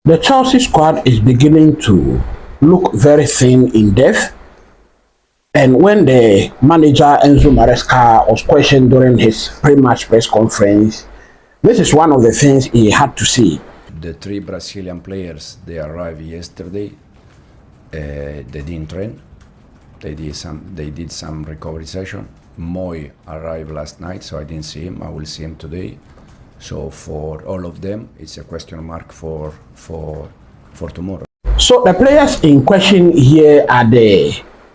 The Chelsea squad is beginning to look very thin in depth. And when the manager Enzo Maresca was questioned during his pre-match press conference, this is one of the things he had to say. The three Brazilian players, they arrived yesterday. They didn't train. They did some recovery session. Moy arrived last night, so I didn't see him. I will see him today. So for all of them, it's a question mark for tomorrow. So the players in question here are the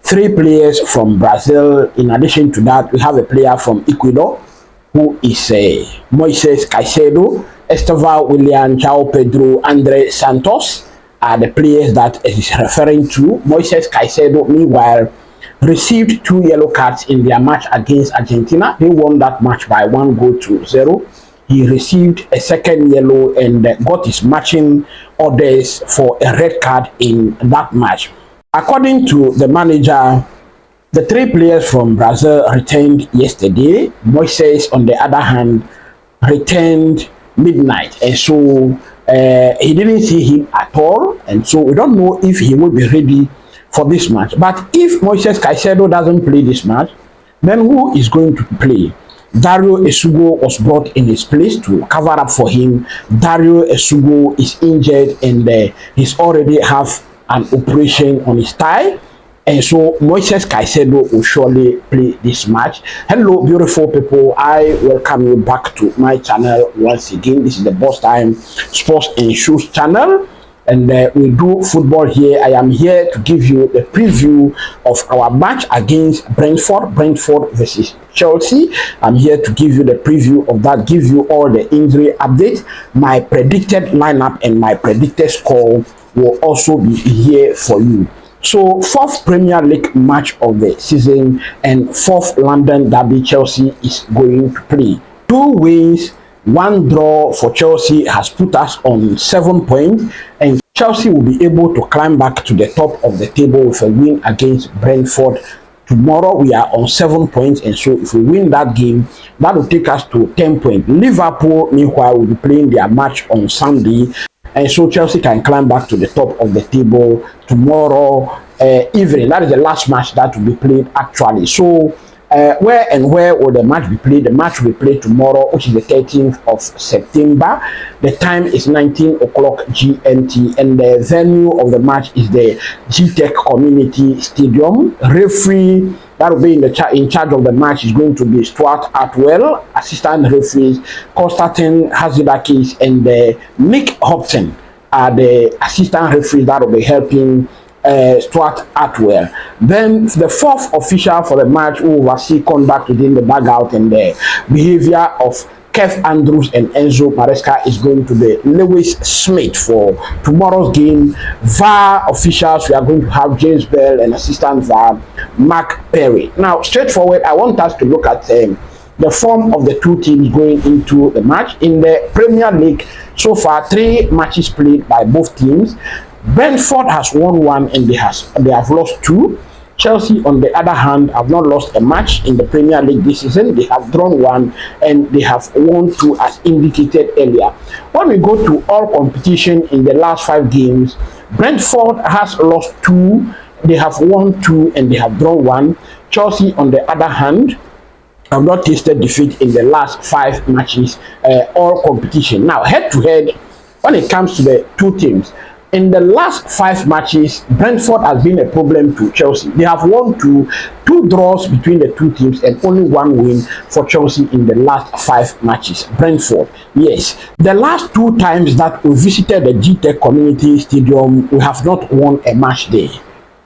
three players from Brazil. In addition to that, we have a player from Ecuador who is Moises Caicedo, Estevão William, João Pedro, Andre Santos are the players that is referring to. Moises Caicedo, meanwhile, received 2 yellow cards in their match against Argentina. They won that match by 1-0. He received a second yellow and got his matching orders for a red card in that match. According to the manager, the three players from Brazil returned yesterday. Moises, on the other hand, returned midnight, and so he didn't see him at all, and so we don't know if he will be ready for this match. But if Moises Caicedo doesn't play this match, then who is going to play? Dario Esugo was brought in his place to cover up for him. Dario Esugo is injured and he's already have an operation on his thigh. And so Moises Caicedo will surely play this match. Hello, beautiful people. I welcome you back to my channel once again. This is the Boss Time Sports and Shoes channel. And we do football here. I am here to give you the preview of our match against Brentford versus Chelsea. I'm here to give you the preview of that, give you all the injury update. My predicted lineup and my predicted score will also be here for you. So, 4th Premier League match of the season and 4th London Derby Chelsea is going to play. 2 wins, 1 draw for Chelsea has put us on 7 points, and Chelsea will be able to climb back to the top of the table with a win against Brentford. Tomorrow we are on 7 points, and so if we win that game, that will take us to 10 points. Liverpool, meanwhile, will be playing their match on Sunday, and so Chelsea can climb back to the top of the table tomorrow evening. That is the last match that will be played actually. So where will the match be played? The match will be played tomorrow, which is the 13th of September. The time is 19 o'clock GMT, and the venue of the match is the Gtech Community Stadium. Referee that will be in charge of the match is going to be Stuart Attwell. Assistant referees Constantine, Hatzidakis, and Nick Hopton are the assistant referees that will be helping Stuart Attwell. Then the 4th official for the match who oversee conduct within the dugout and the behavior of Kev Andrews and Enzo Maresca is going to be Lewis Smith for tomorrow's game. VAR officials, we are going to have James Bell and assistant VAR Marc Perry. Now, straightforward, I want us to look at the form of the two teams going into the match. In the Premier League, so far 3 matches played by both teams. Brentford has won 1 and they have lost 2. Chelsea, on the other hand, have not lost a match in the Premier League this season. They have drawn 1 and they have won 2 as indicated earlier. When we go to all competition in the last 5 games, Brentford has lost 2, they have won 2 and they have drawn 1. Chelsea, on the other hand, have not tasted defeat in the last 5 matches, all competition. Now, head to head, when it comes to the two teams, in the last 5 matches, Brentford has been a problem to Chelsea. They have won 2 draws between the two teams and only 1 win for Chelsea in the last 5 matches. Brentford, yes. The last 2 times that we visited the Gtech Community Stadium, we have not won a match there.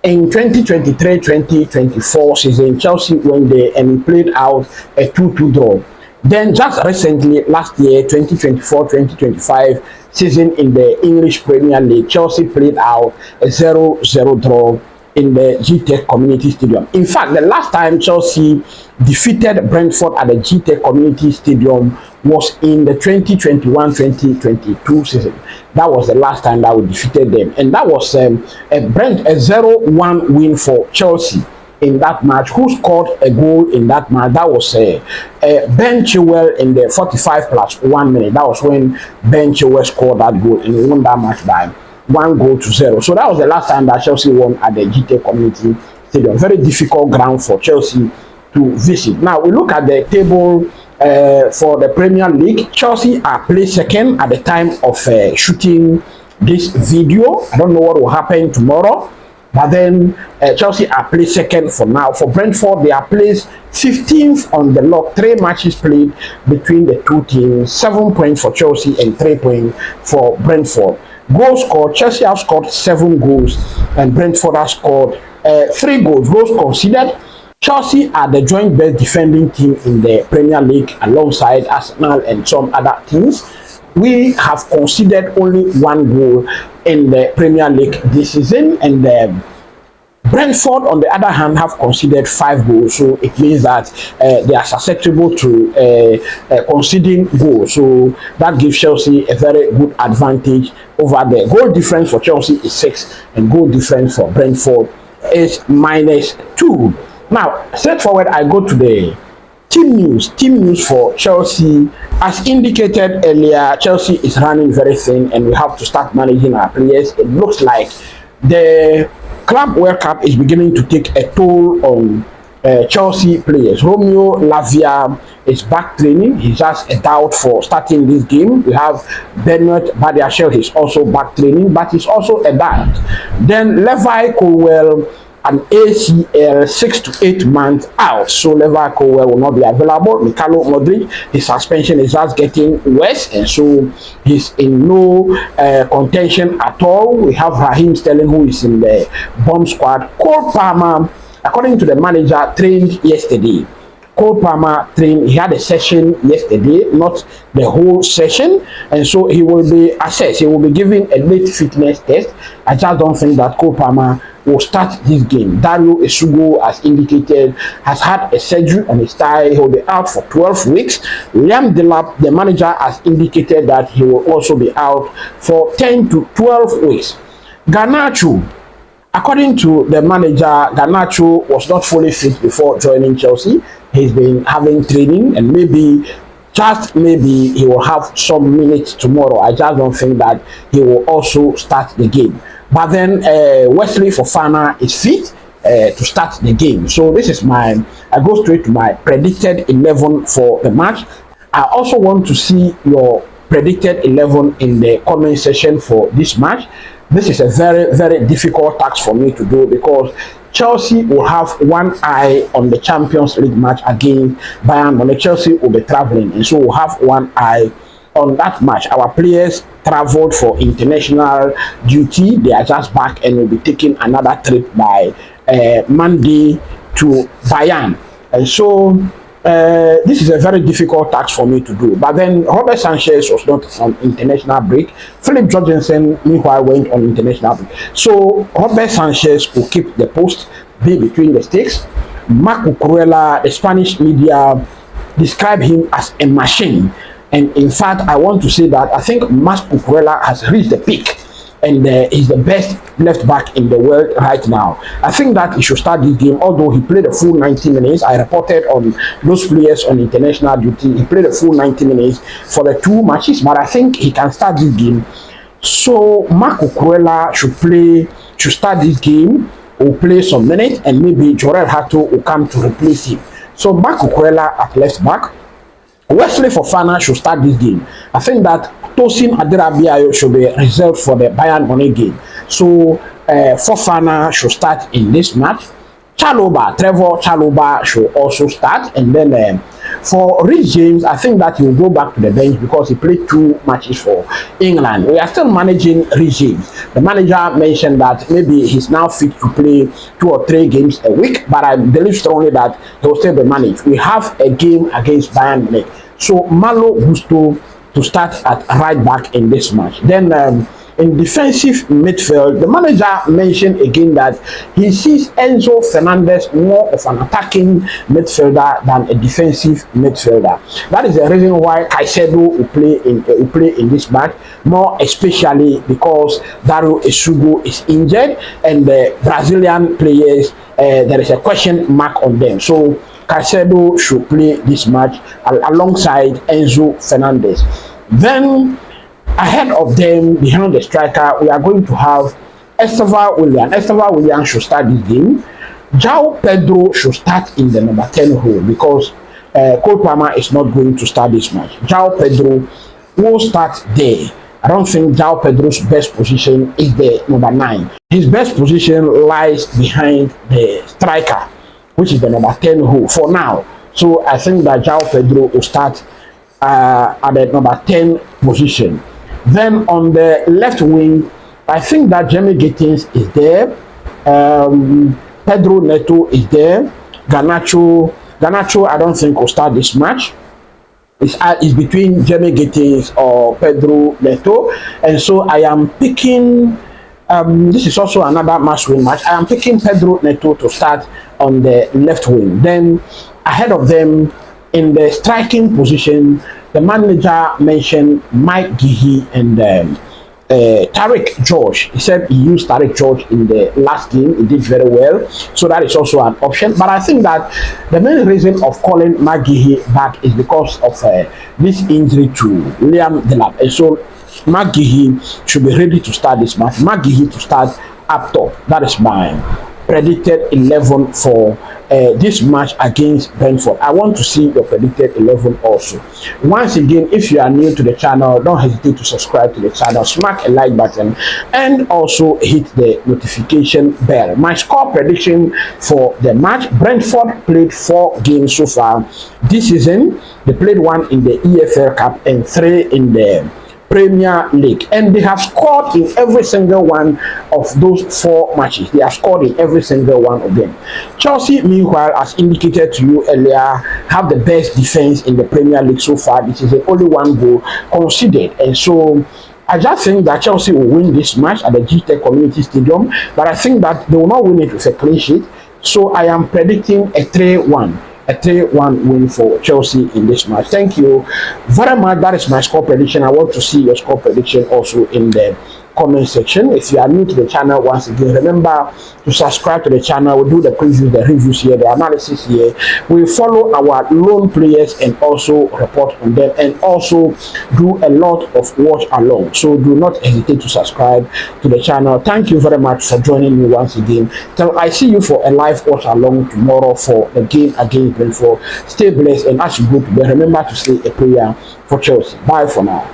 In 2023-2024 season, Chelsea went there and played out a 2-2 draw. Then just recently, last year, 2024-2025 season in the English Premier League, Chelsea played out a 0-0 draw in the Gtech Community Stadium. In fact, the last time Chelsea defeated Brentford at the Gtech Community Stadium was in the 2021-2022 season. That was the last time that we defeated them, and that was a 0-1 win for Chelsea. in that match. Who scored a goal in that match? That was Ben Chilwell in the 45 plus 1 minute. That was when Ben Chilwell scored that goal and we won that match by 1-0. So that was the last time that Chelsea won at the Gtech Community Stadium. Very difficult ground for Chelsea to visit. Now we look at the table for the Premier League. Chelsea are placed second at the time of shooting this video. I don't know what will happen tomorrow, but then Chelsea are placed second for now. For Brentford, they are placed 15th on the log. 3 matches played between the two teams. 7 points for Chelsea and 3 points for Brentford. Goals scored, Chelsea have scored 7 goals and Brentford has scored 3 goals. Goals conceded, Chelsea are the joint best defending team in the Premier League alongside Arsenal and some other teams. We have conceded only 1 goal in the Premier League this season, and Brentford, on the other hand, have conceded 5 goals. So it means that they are susceptible to conceding goals. So that gives Chelsea a very good advantage over there. Goal difference for Chelsea is 6, and goal difference for Brentford is -2. Now, straightforward, I go to the team news. Team news for Chelsea. As indicated earlier, Chelsea is running very thin and we have to start managing our players. It looks like the Club World Cup is beginning to take a toll on Chelsea players. Romeo Lavia is back training. He's just a doubt for starting this game. We have Bernard Badiashile, he's also back training, but he's also a doubt. Then Levi Colwill, an ACL, 6 to 8 months out. So Levi Colwill will not be available. Mikhailo Modric, his suspension is just getting worse, and so he's in no contention at all. We have Raheem Sterling, who is in the bomb squad. Cole Palmer, according to the manager, trained yesterday. Cole Palmer trained, he had a session yesterday, not the whole session, and so he will be assessed. He will be given a late fitness test. I just don't think that Cole Palmer will start this game. Dario Esugo, as indicated, has had a surgery on his thigh. He will be out for 12 weeks. Liam Delap, the manager, has indicated that he will also be out for 10 to 12 weeks. Garnacho, according to the manager, Garnacho was not fully fit before joining Chelsea. He's been having training, and just maybe he will have some minutes tomorrow. I just don't think that he will also start the game. But then Wesley Fofana is fit to start the game. So this is I go straight to my predicted 11 for the match. I also want to see your predicted 11 in the comment section for this match. This is a very, very difficult task for me to do because Chelsea will have one eye on the Champions League match against Bayern Munich. Chelsea will be traveling, and so we'll have one eye on that match. Our players traveled for international duty. They are just back and will be taking another trip by Monday to Bayern. And so this is a very difficult task for me to do. But then Robert Sanchez was not on international break. Philip Jorgensen, meanwhile, went on international break. So Robert Sanchez will keep the post, be between the sticks. Marc Cucurella, the Spanish media, describe him as a machine. And in fact, I want to say that I think Marc Cucurella has reached the peak, and he's the best left back in the world right now. I think that he should start this game, although he played a full 90 minutes. I reported on those players on international duty. He played a full 90 minutes for the 2 matches, but I think he can start this game. So Marc Cucurella should start this game, will play some minutes, and maybe Jorel Hato will come to replace him. So Marc Cucurella at left back. Wesley Fofana should start this game. I think that Tosin Aderabiayo should be reserved for the Bayern Munich game. So Fofana should start in this match. Trevor Chalobah should also start. And then for Reece James, I think that he will go back to the bench because he played 2 matches for England. We are still managing Reece James. The manager mentioned that maybe he's now fit to play 2 or 3 games a week, but I believe strongly that he will still be managed. We have a game against Bayern Munich. So Malo Gusto to start at right back in this match. Then in defensive midfield, the manager mentioned again that he sees Enzo Fernandez more of an attacking midfielder than a defensive midfielder. That is the reason why Caicedo will play in this match, more especially because Dario Esugo is injured and the Brazilian players, there is a question mark on them. So Caicedo should play this match alongside Enzo Fernandez. Then ahead of them, behind the striker, we are going to have Estevan Willian. Estevan Willian should start this game. João Pedro should start in the number 10 role because Cole Palmer is not going to start this match. João Pedro will start there. I don't think João Pedro's best position is the number 9. His best position lies behind the striker, which is the number 10 role for now. So I think that João Pedro will start at the number 10 position. Then on the left wing, I think that Jamie Gittins is there. Pedro Neto is there. Garnacho, I don't think will start this match. It's between Jamie Gittins or Pedro Neto. And so I am picking, this is also another must-win match. I am picking Pedro Neto to start on the left wing. Then ahead of them, in the striking position, the manager mentioned Mike Gihey and Tariq George. He said he used Tariq George in the last game. He did very well. So that is also an option. But I think that the main reason of calling Mike Gihey back is because of this injury to Liam Delap. And so Mike Gihey should be ready to start this match. Mike Gihey to start up top. That is my predicted 11 for this match against Brentford. I want to see your predicted 11 also. Once again, if you are new to the channel, don't hesitate to subscribe to the channel, smack a like button, and also hit the notification bell. My score prediction for the match: Brentford played 4 games so far this season. They played 1 in the EFL Cup and 3 in the Premier League, and they have scored in every single one of those 4 matches. They have scored in every single one of them. Chelsea, meanwhile, as indicated to you earlier, have the best defense in the Premier League so far. This is the only 1 goal conceded, and so I just think that Chelsea will win this match at the Gtech Community Stadium, but I think that they will not win it with a clean sheet. So I am predicting a 3-1. A 3-1 win for Chelsea in this match. Thank you very much. That is my score prediction. I want to see your score prediction also in the comment section. If you are new to the channel, once again, remember to subscribe to the channel. We do the previews, the reviews here, the analysis here. We follow our loan players and also report on them, and also do a lot of watch along. So do not hesitate to subscribe to the channel. Thank you very much for joining me once again. Till I see you for a live watch along tomorrow for the game against Brentford. Stay blessed, and as you go to bed, remember to say a prayer for Chelsea. Bye for now.